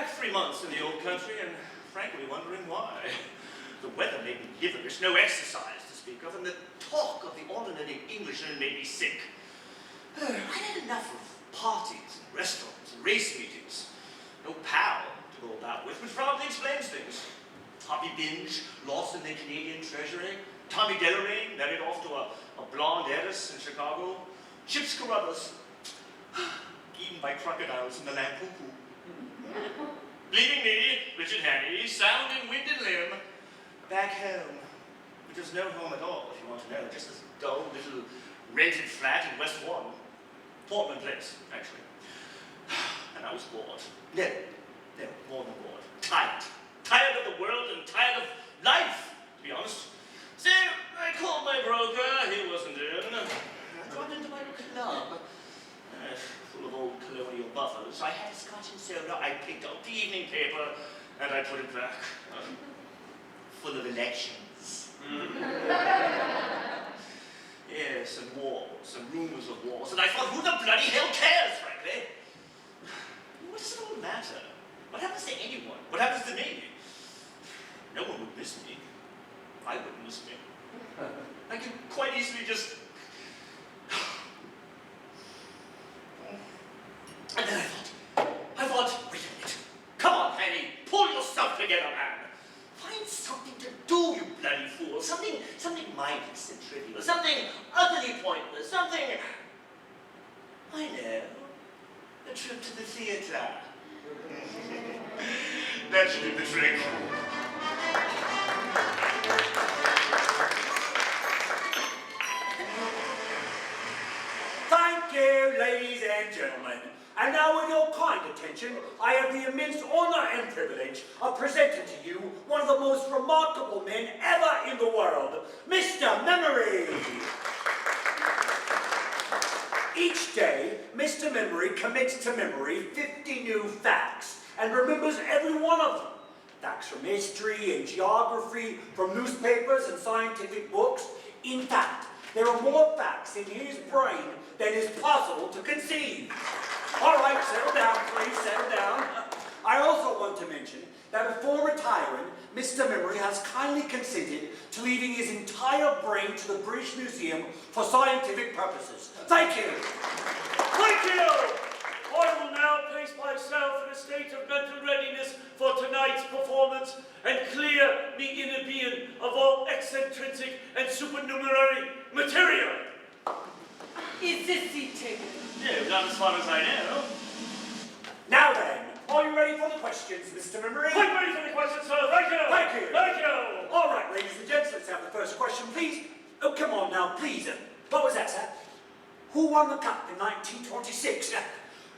back 3 months in the old country and frankly wondering why. The weather made me giverish, no exercise to speak of, and the talk of the ordinary Englishman made me sick. I had enough of parties and restaurants and race meetings. No pal to go about with, which probably explains things. Hobby binge, lost in the Canadian treasury. Tommy Delarraine married off to a blonde heiress in Chicago. Chips Carruthers, eaten by crocodiles in the Lampoopoo. Leaving me, Richard Hannay, sound in wind and limb, back home. Which is no home at all, if you want to know. Just this dull little rented flat in West One. Portland Place, actually. And I was bored. No, more than bored. Tired. Tired of the world and tired of life, to be honest. So, I called my broker, he wasn't in. I dropped into my club. Full of old colonial buffers. I had a scotch and soda, I picked up the evening paper, and I put it back. Full of elections. Yes, and wars, and rumors of wars. And I thought, who the bloody hell cares, frankly? What does it all matter? What happens to anyone? What happens to me? No one would miss me. I wouldn't miss me. I could quite easily just... And then I thought, wait a minute. Come on, Hannay, pull yourself together, man. Find something to do, you bloody fool. Something mindless and trivial. Something utterly pointless. Something... I know. A trip to the theater. That should do the trick. Thank you, ladies and gentlemen. And now, with your kind attention, I have the immense honor and privilege of presenting to you one of the most remarkable men ever in the world, Mr. Memory. Each day, Mr. Memory commits to memory 50 new facts and remembers every one of them. Facts from history and geography, from newspapers and scientific books. In fact, there are more facts in his brain than is possible to conceive. All right, settle down, please, settle down. I also want to mention that before retiring, Mr. Memory has kindly consented to leaving his entire brain to the British Museum for scientific purposes. Thank you. Thank you! I will now place myself in a state of mental readiness for tonight's performance and clear me inner being of all eccentric and supernumerary material. Is this seat taken? No, not as far as I know. Now then, are you ready for the questions, Mr. Memory? Quite ready for the question, sir. Thank you. Thank you. Thank you. All right, ladies and gents, let's have the first question, please. Oh, come on now, please. What was that, sir? Who won the cup in 1926?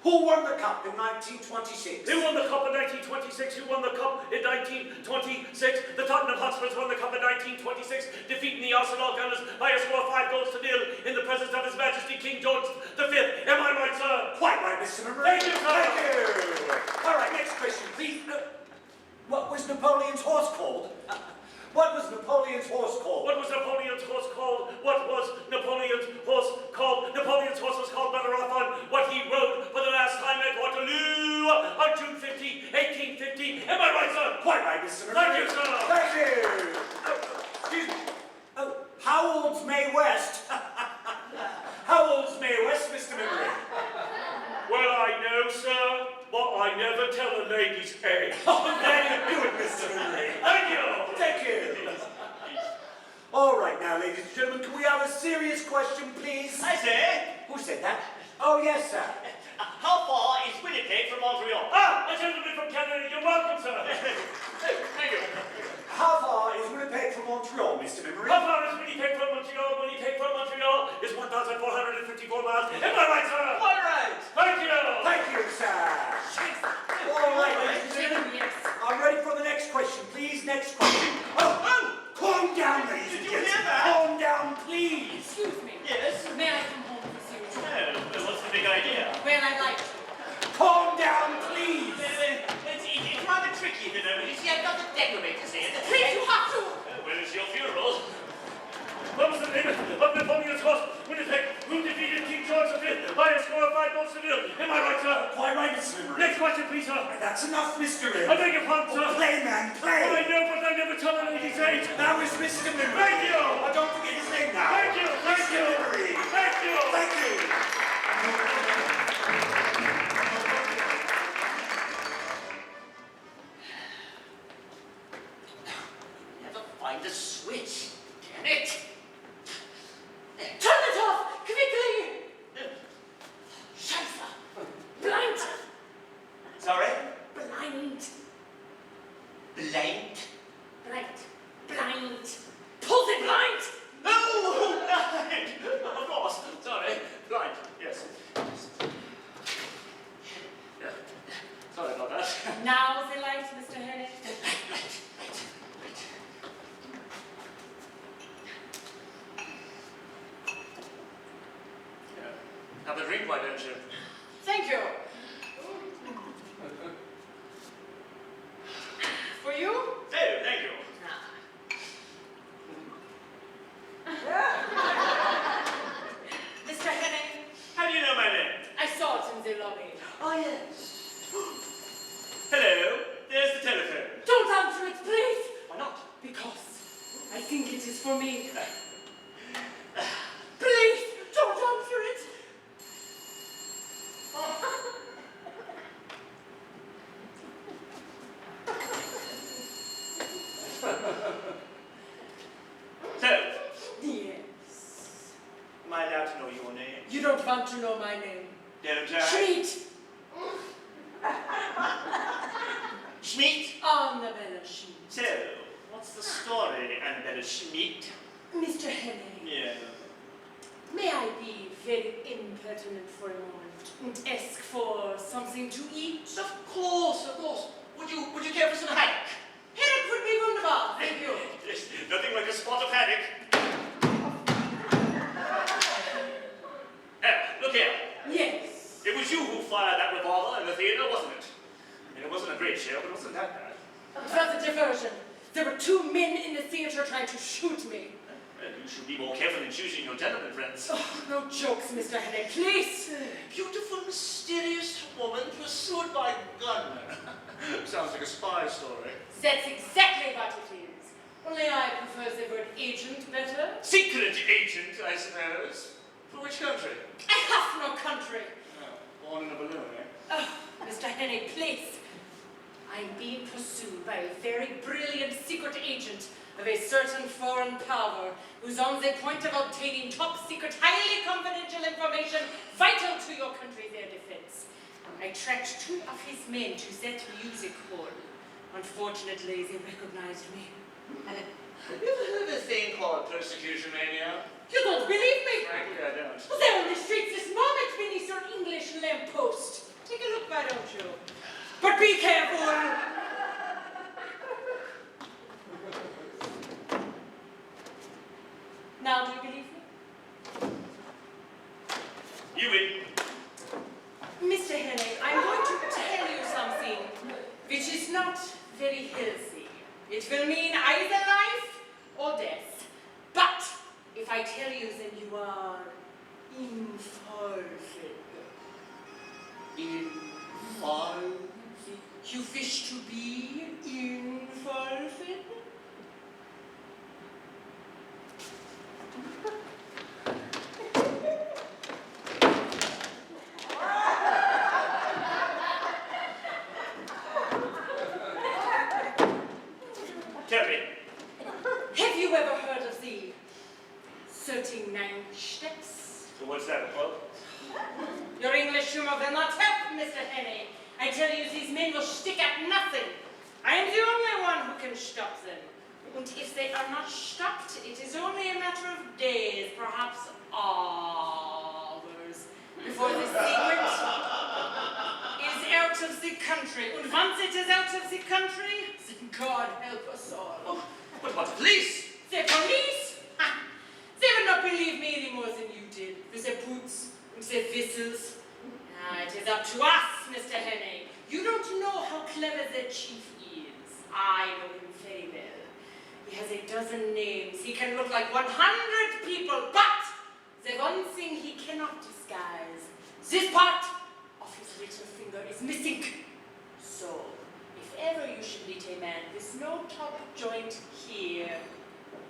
Who won the cup in 1926? Who won the cup in 1926? Who won the cup in 1926? The Tottenham Hotspurs won the cup in 1926, defeating the Arsenal Gunners by a score of 5-0 in the presence of His Majesty King George V. Am I right, sir? Quite right, Mr. Memory. Thank you, sir. Thank you. All right, next question, please. What was Napoleon's horse called? What was Napoleon's horse called? What was Napoleon's horse called? What was Napoleon's horse called? Napoleon's horse was called Bellerophon. What he rode for the last time at Waterloo on June 15, 1850. Am I right, sir? Quite right, Mr. Memory. Thank you, sir. Thank you. Excuse me. Oh, how old's Mae West? How old's Mae West, Mr. Memory? Well, I know, sir, but I never tell a lady's age. Oh, there you do it, Mr. Memory. Thank you. Thank you. All right, now, ladies and gentlemen, can we have a serious question, please? I say, Who said that? Oh, yes, sir. how far is Winnipeg from Montreal? Ah, a gentleman from Canada. You're welcome, sir. Thank you. How far is Winnipeg from Montreal, Mr. Memory? How far is Winnipeg from Montreal? Winnipeg from Montreal is 1,454 miles. Am I right, sir? All right. Thank you. Thank you, sir. All right, ladies and gentlemen. Yes. I'm ready for the next question, please. Next question. Oh, calm down, ladies and Did you gentlemen. hear that? Calm down, please. Excuse me. Yes? May I come home for serious? Oh, what's the big idea? Well, I'd like to. Calm down, please. It's rather tricky, you know. You see, I've got the decorators here. Please, you have to. When is your funeral? What was the name of Napoleon's horse? Winnipeg, who defeated King George V by a score of 5 right, Lord Seville. Am I right, sir? Quite right, Mr. Memory. Next question, please, sir. That's enough, Mr. Rim. I beg your pardon, sir. Play, man, play. Oh, I know, but I never tell a lady's age. Now is Mr. Memory. Thank you. Oh, don't forget his name now. Thank you, thank Mr. you. Memory. Thank you. Thank you. Never find a switch. Damn it. Turn it off, quickly! Scheiße! Blind! Sorry? Blind! Blind? Blind! Blind! Pull the blind! Oh, blind! Of course. Sorry. Blind. Yes. Yeah. Sorry about that. Now the light, Mr. Hennig. Have a drink, why don't you? Thank you. For you? Oh, thank you. Mr. Hennig, How do you know my name? I saw it in the lobby. Oh, yes. Hello. There's the telephone. Don't answer it, please! Why not? Because I think it is for me. Please, don't answer it! So, Yes. am I allowed to know your name? You don't want to know my name. Don't I? Schmidt! Schmidt? Annabella Schmidt. So, what's the story, Annabella Schmidt? Mr. Hennig, Yeah. may I be very impertinent for a moment and ask for something to eat? Of course, of course. Would you care for some haddock? Hennig would be wunderbar, thank you. Yes, nothing like a spot of haddock. Look here. Yes. It was you who fired that revolver in the theater, wasn't it? And it wasn't a great show, but it wasn't that bad. It was a diversion. There were two men in the theater trying to shoot me. Well, you should be more careful in choosing your gentlemen friends. Oh, no jokes, Mr. Hennig, please. Beautiful, mysterious woman pursued by gunmen. Sounds like a spy story. That's exactly what it is. Only I prefer the word agent better. Secret agent, I suppose. For which country? I have no country. Oh, born in a balloon, eh? Oh, Mr. Hennig, please. I'm being pursued by a very brilliant secret agent of a certain foreign power who's on the point of obtaining top secret, highly confidential information vital to your country's air defense. I tracked two of his men to that music hall. Unfortunately, they recognized me. Have you ever heard of a thing called persecution mania? You don't believe me? Frankly, I don't. Well, they're on the streets this moment beneath your English lamppost. Take a look, why don't you? But be careful! Now, do you believe me? You win. Mr. Hennig, I'm going to tell you something which is not very healthy. It will mean either life or death. But if I tell you, then you are infallible. Infallible? You wish to be infallible? Tell me. Have you ever heard of the 39 steps? So what's that, a club? Your English humor will not help, Mr. Hennig. I tell you, these men will stick at nothing. I am the only one who can stop them. And if they are not stopped, it is only a matter of days, perhaps hours, before the secret is out of the country. And once it is out of the country, then God help us all. Oh, but what, the police? The police? Ha! They would not believe me any more than you did, with their boots and their whistles. It is up to us, Mr. Hennig. You don't know how clever the chief is. I know him very well. He has a dozen names. He can look like 100 people, but the one thing he cannot disguise, This part of his little finger is missing. So, if ever you should meet a man with no top joint here,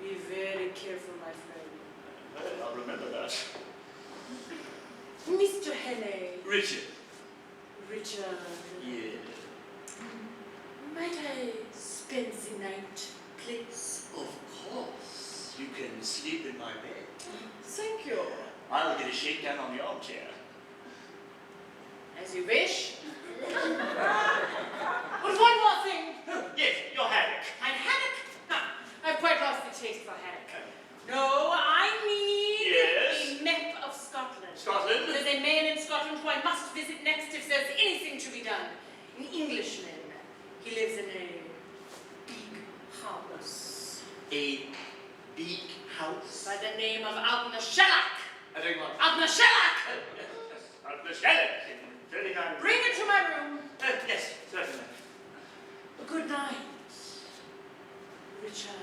be very careful, my friend. Well, I'll remember that. Mr. Henley. Richard. Richard. Yeah. Might I spend the night, please? Of course. You can sleep in my bed. Thank you. I'll get a shakedown on the armchair. As you wish. But one more thing. Yes, your haddock. And haddock? I've quite lost the taste for haddock. No, I mean Yes? a map of Scotland. Scotland? There's a man in Scotland who I must visit next if there's anything to be done. An Englishman. He lives in a big house. A big house? By the name of act1a. I think what? act1a! The Shannon in 39. Bring it to my room. Yes, certainly. Good night, Richard.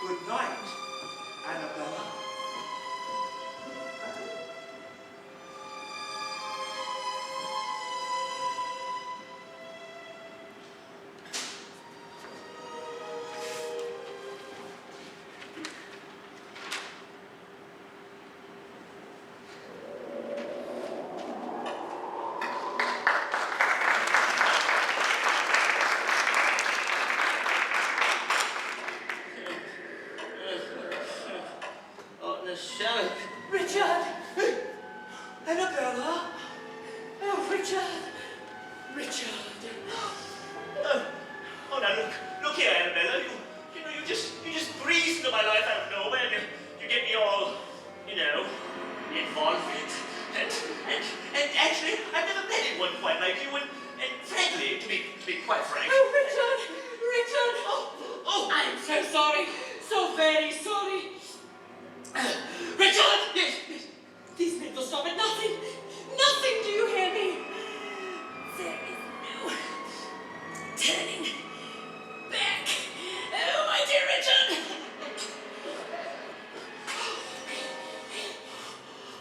Good night, Annabella. Shannon. Richard! Annabella. Oh, Richard! Richard! Oh, now look here, Annabella. You know, you just breeze into my life out of nowhere, and you get me all, involved in it. And actually, I've never met anyone quite like you. And frankly, to be quite frank. Oh, Richard! Richard! Oh! I'm so sorry. So very sorry. Richard! Yes. These men will stop at nothing. Nothing, do you hear me? There is no turning back. Oh, my dear Richard!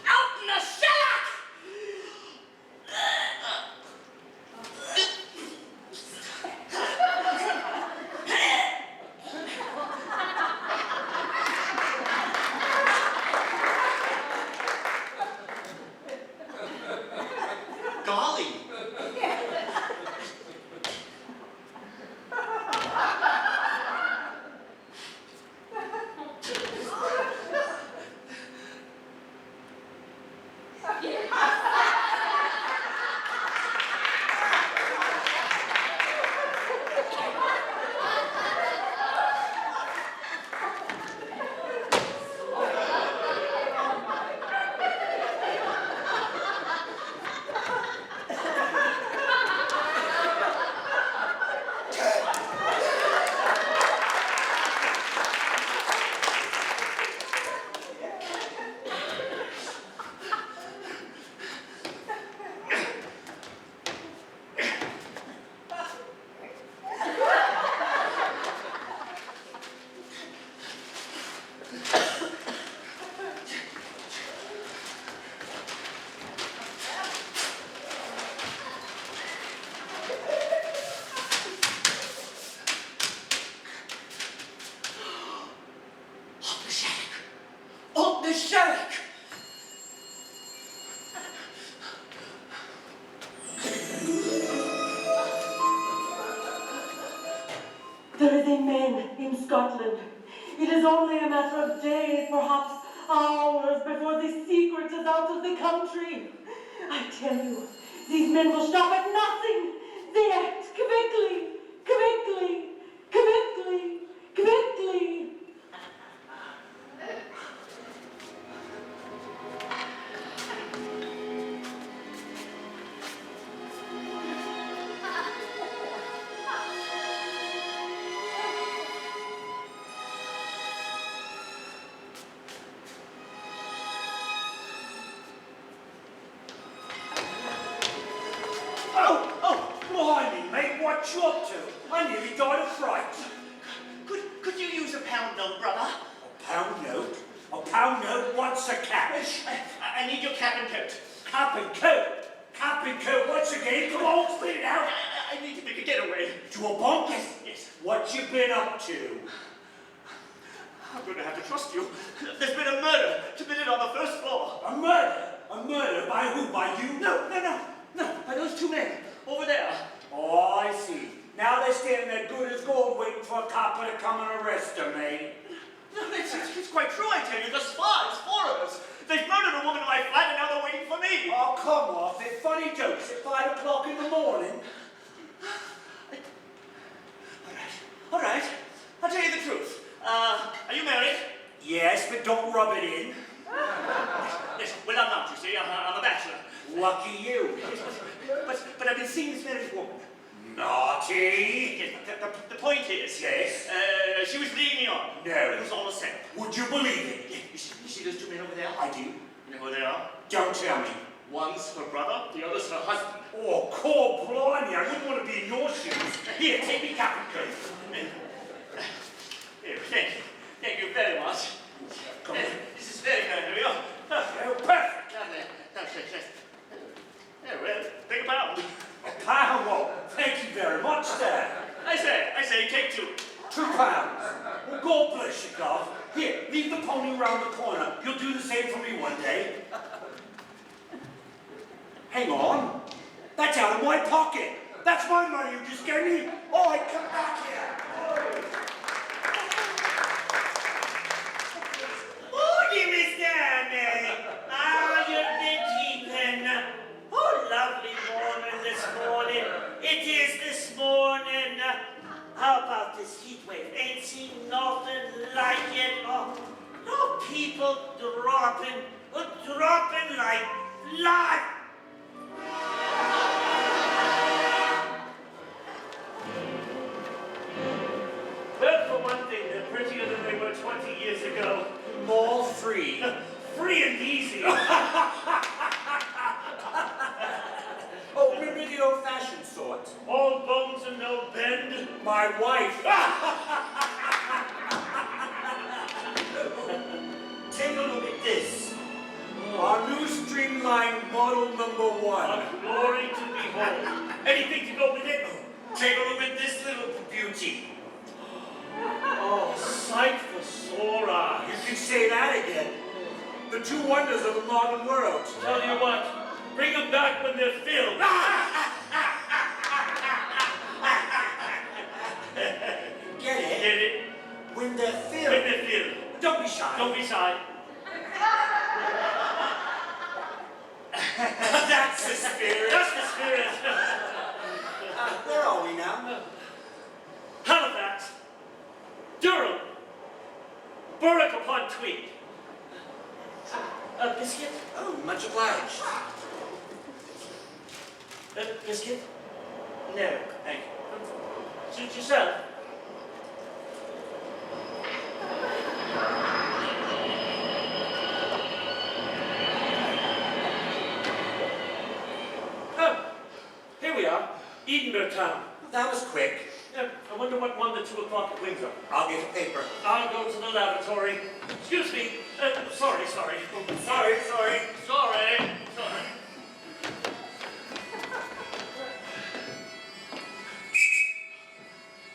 Out in the shellac! Golly. The shack! There is a man in Scotland. It is only a matter of days, perhaps hours, before the secret is out of the country. I tell you, these men will stop at nothing. They act quickly, quickly, quickly, quickly. Blimey, mate, what you up to? I nearly died of fright. Could you use a pound note, brother? A pound note? A pound note, what's a cash? I need your cap and coat. Cap and coat. Cap and coat, what's a game? Come on, spit it out. I need to make a getaway. To a bonk? Yes. What you been up to? I'm going to have to trust you. There's been a murder committed on the first floor. A murder? A murder? By who? By you? No. By those two men over there. Oh, I see. Now they're standing there good as gold waiting for a copper to come and arrest them, eh? No, it's quite true, I tell you. There's five, four of us. They've murdered a woman in my flat and now they're waiting for me. Oh, come off. They're funny jokes at 5 o'clock in the morning. All right. I'll tell you the truth. Are you married? Yes, but don't rub it in. Yes, well, I'm not, you see. I'm a bachelor. Lucky you. But I've been seeing this married woman. Naughty. Yes, the point is... Yes. She was leading me on. No. It was all a setup. Would you believe it? You see those two men over there? I do. You know who they are? Don't tell me. One's her brother, the other's her husband. Oh, cold blimey, I wouldn't want to be in your shoes. Here, take me cap and coat. Here, thank you very much. Come on. This is very kind of you. Oh, perfect. No, yes. Yeah, well, take a pound. A pound? Well, thank you very much, sir. I say, take two. 2 pounds. Well, God bless you, Gov. Here, leave the pony round the corner. You'll do the same for me one day. Hang on. That's out of my pocket. That's my money you just gave me. Oh, come back here. Morning, Mr. Annie. Ah, you've been keeping. Oh, lovely morning this morning. It is this morning. How about this heat wave? Ain't seen nothing like it. Oh, no people dropping like flies. Well, for one thing, they're prettier than they were 20 years ago. More free. Free and easy. Oh, remember the old-fashioned sort? All bones and no bend. My wife. Take a look at this. Our new streamlined model number 1. A glory to behold. Anything to go with it? Take a look at this little beauty. Oh, sight for sore eyes. You can say that again. The 2 wonders of the modern world. Tell you what, bring them back when they're filled. Get it? Get it? When they're When filled. they're filled. Don't be shy. Don't be shy. That's the spirit. That's the spirit. Where are we now? Halifax, Durham, Berwick upon Tweed. Biscuit? Oh, much obliged. Biscuit? No, thank you. Suit yourself. Oh, here we are, Edinburgh town. That was quick. I wonder what won the 2 o'clock at Windsor. I'll get a paper. I'll go to the lavatory. Excuse me. Sorry. Sorry.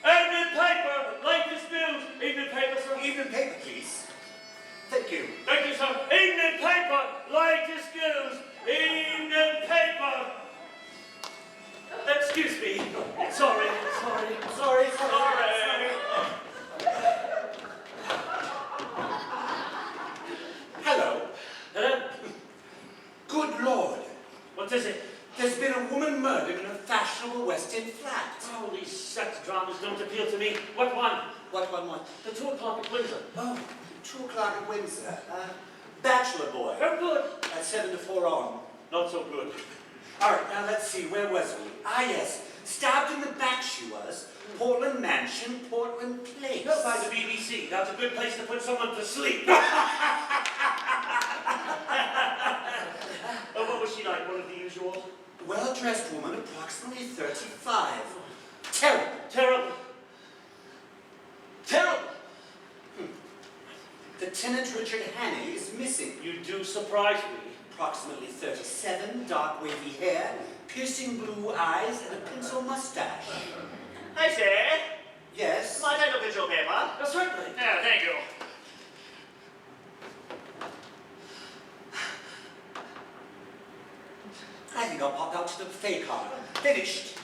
Evening paper, latest news. Evening paper, sir. Evening paper, please. Thank you. Thank you, sir. Evening paper, latest news. Evening paper. Excuse me. Sorry. Hello. Huh? Good Lord. What is it? There's been a woman murdered in a fashionable West End flat. Oh, these sex dramas don't appeal to me. What one? What? The 2 o'clock at Windsor. Oh, 2 o'clock at Windsor. Bachelor boy. Very good. At 7 to 4 on. Not so good. All right, now let's see. Where was we? Ah, yes. Stabbed in the back she was. Portland Mansion, Portland Place. No, by the BBC. That's a good place to put someone to sleep. What was she like? One of the usual? Well-dressed woman, approximately 35. Terrible. Terrible. The Lieutenant Richard Hannay is missing. You do surprise me. Approximately 37, dark wavy hair, piercing blue eyes, and a pencil mustache. I say, Yes? might I look at your paper? Certainly. Yeah, thank you. I think I'll pop out to the buffet car. Finished.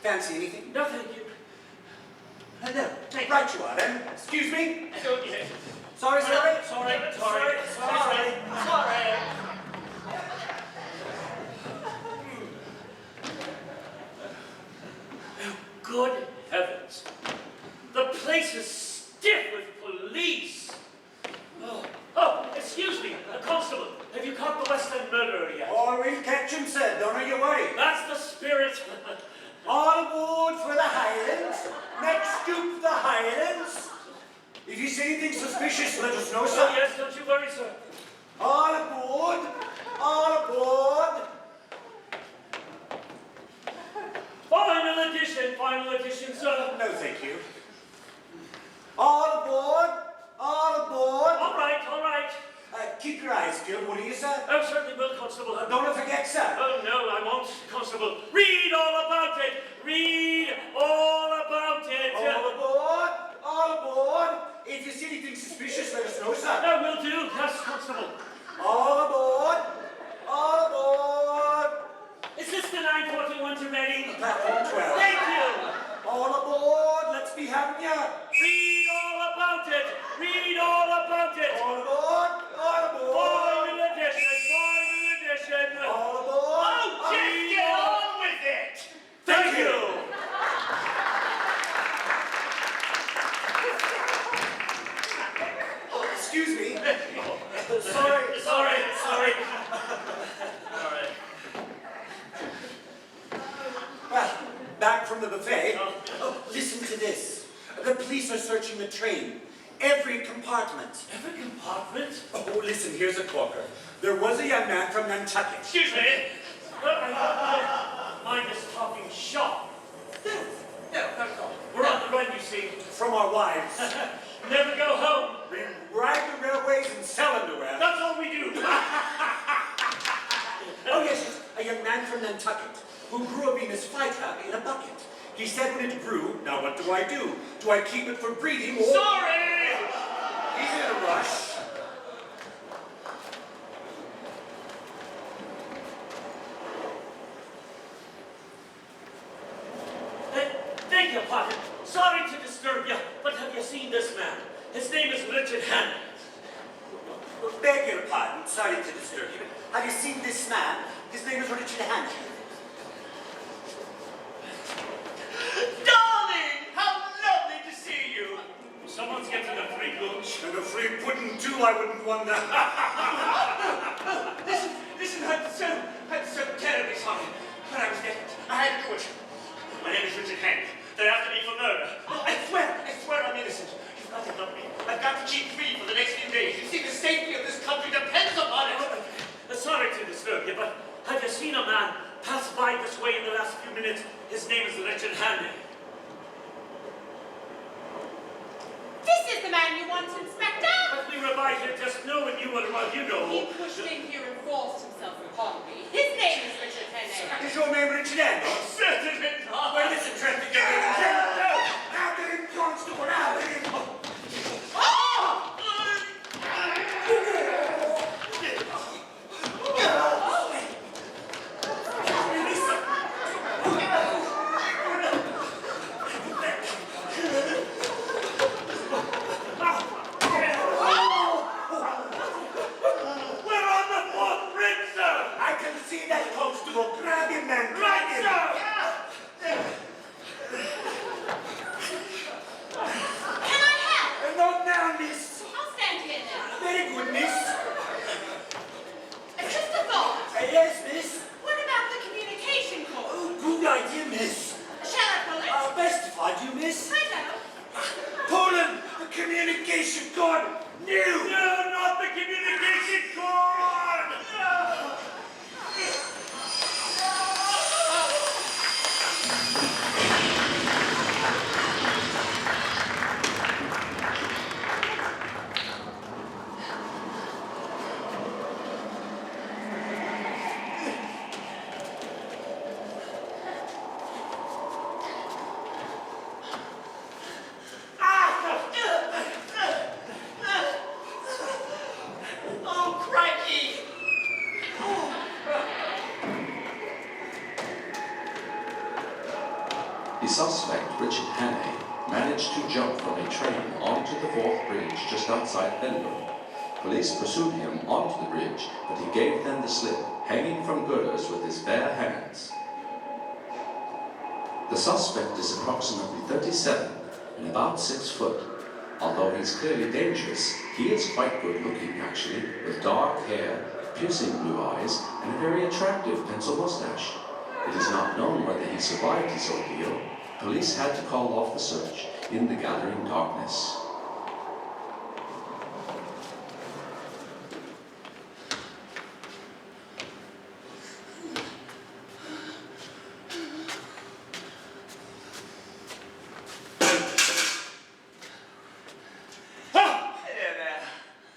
Fancy anything? No, thank you. Hello. Thank Right you are then. Excuse me. Yes. Sorry, sorry. Sorry. Good heavens. The place is stiff with police. Oh, excuse me, a constable. Have you caught the West End murderer yet? Oh, we'll catch him, sir. Don't you worry. That's the spirit. All aboard for the Highlands. Next stoop, the Highlands. If you see anything suspicious, let us know, Oh, sir. yes, don't you worry, sir. All aboard. All aboard. Final edition, sir. No, thank you. All aboard. All aboard. All right. Keep your eyes peeled, will you, sir? Oh, certainly will, Constable. Don't forget, sir. Oh, no, I won't, Constable. Read all about it. Read all about it. All aboard. All aboard. If you see anything suspicious, let us know, sir. No, will do. Yes, Constable. All aboard. All aboard. Is this the 941 to Reading? Platform 12. Thank you. All aboard. Let's be having ya. Read all about it. Read all about it. All aboard. All aboard. Final edition. All aboard. Oh, just get on with it! Thank you. Oh, excuse me. Sorry. All right. Well, back from the buffet. Oh, listen to this. The police are searching the train. Every compartment. Every compartment? Oh, listen, here's a corker. There was a young man from Nantucket. Excuse me. Mind is talking shop. No. We're on the run, you see. From our wives. Never go home. We ride the railways and sell underwear. That's all we do. Oh, yes, a young man from Nantucket who grew a Venus flytrap in a bucket. He said when it grew, now what do I do? Do I keep it for breeding or... Sorry! He's in a rush. Beg your pardon. Sorry to disturb you, but have you seen this man? His name is Richard Hannay. Beg your pardon, sorry to disturb you, but have you seen this man? His name is Richard Hannay. Darling, how lovely to see you. Someone's getting a free gooch. And a free pudding too, I wouldn't wonder. Listen, I'm so terribly sorry. When I was dead, I had to do it. My name is Richard Hannay. They're after me for murder. I swear I'm innocent. You've got to help me. I've got to keep free for the next few days. You see, the safety of this country depends upon it. Sorry to disturb you, but have you seen a man pass by this way in the last few minutes? His name is Richard Hannay. This is the man you want, Inspector! But we were by here just knowing you were well, you know. He pushed in here and forced himself upon me. His name is Richard Hannay. Is your name Richard Hannay? Certainly not. Well, listen, Trent, to get rid Now get him, Constable, now get him. Grab him, man! Grab him! Can I help? Not now, miss. I'll stand here now. Very good, miss. Just a thought. Yes, miss. What about the communication cord? Oh, good idea, miss. Shall I pull it? Best if I do, miss. I know. Poland, the communication cord. New. No, not the communication cord! The suspect, Richard Hannay, managed to jump from a train onto the 4th bridge just outside Edinburgh. Police pursued him onto the bridge, but he gave them the slip, hanging from girders with his bare hands. The suspect is approximately 37 and about 6 foot. Although he's clearly dangerous, he is quite good looking actually, with dark hair, piercing blue eyes, and a very attractive pencil mustache. It is not known whether he survived his ordeal. Police had to call off the search in the gathering darkness.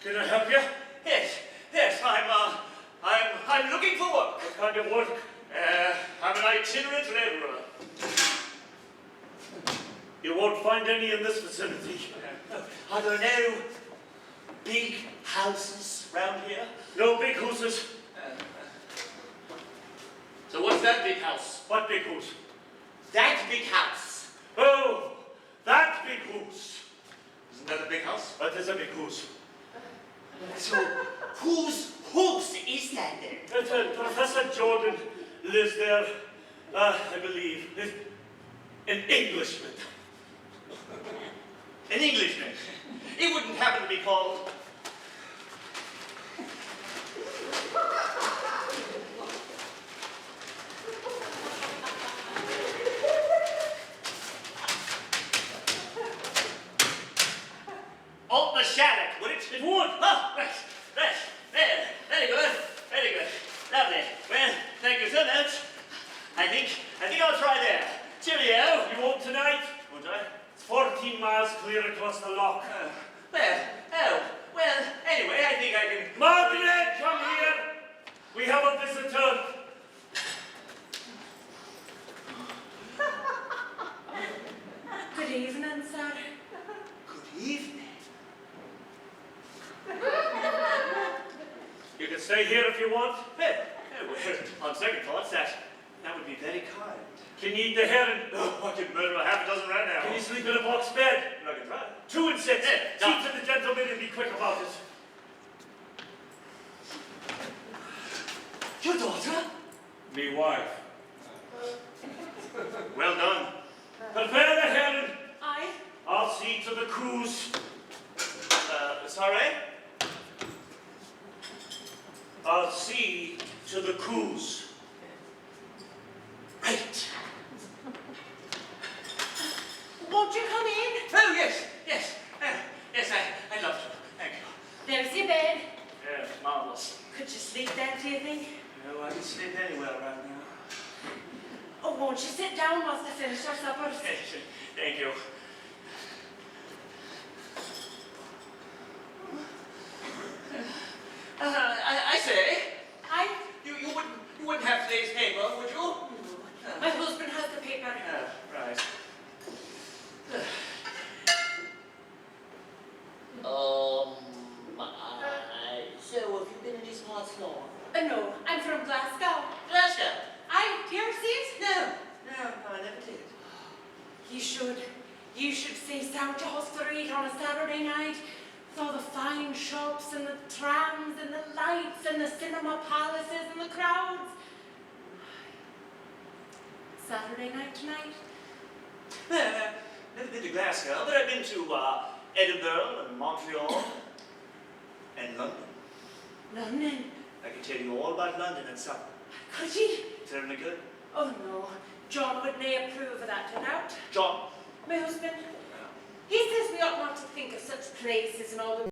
Can I help you? Yes, I'm looking for work. What kind of work? I'm an itinerant laborer. You won't find any in this vicinity. Are there no big houses round here? No big houses. So what's that big house? What big house? That big house. Oh, that big house. Isn't that a big house? That is a big house. So whose house is that then? Professor Jordan lives there, I believe. An Englishman. An Englishman. It wouldn't happen to be called... Alton Shattuck, would it? It would. Oh, right. There. Very good. Lovely. Well, thank you so much. I think I'll try there. Cheerio. You won't tonight? Won't I? It's 14 miles clear across the loch. Well, anyway, I think I can... Margaret, come here. We have a visitor. Good evening, sir. Good evening. You can stay here if you want. Well, on second thoughts, that would be very kind. Can you eat the herring? Oh, I could murder a half a dozen right now. Can you sleep in a box bed? I can try. 2 and 6. Yeah, See done. to the gentleman and be quick about it. Your daughter? Me wife. Well done. Prepare the herring. Aye. I'll see to the cruise. Sorry? I'll see to the cruise. Right. Won't you come in? Oh, yes. Yes, I'd love to. Thank you. There's your bed. Yeah, marvelous. Could you sleep there, do you think? No, I can sleep anywhere right now. Oh, won't you sit down whilst I finish our suppers? Yes, thank you. I say, you wouldn't have today's paper, would you? My husband has the paper. Right. So have you been in these parts long? No, I'm from Glasgow. Glasgow? Aye, do you ever see it? No, I never did. You should. You should see South Street on a Saturday night. With all the fine shops and the trams and the lights and the cinema palaces and the crowds. Saturday night tonight? Never been to Glasgow, but I've been to Edinburgh and Montreal and London. London? I can tell you all about London and supper. Could you? Certainly good. Oh no, John would nae approve of that, no doubt. John? My husband, he says we ought not to think of such places and all the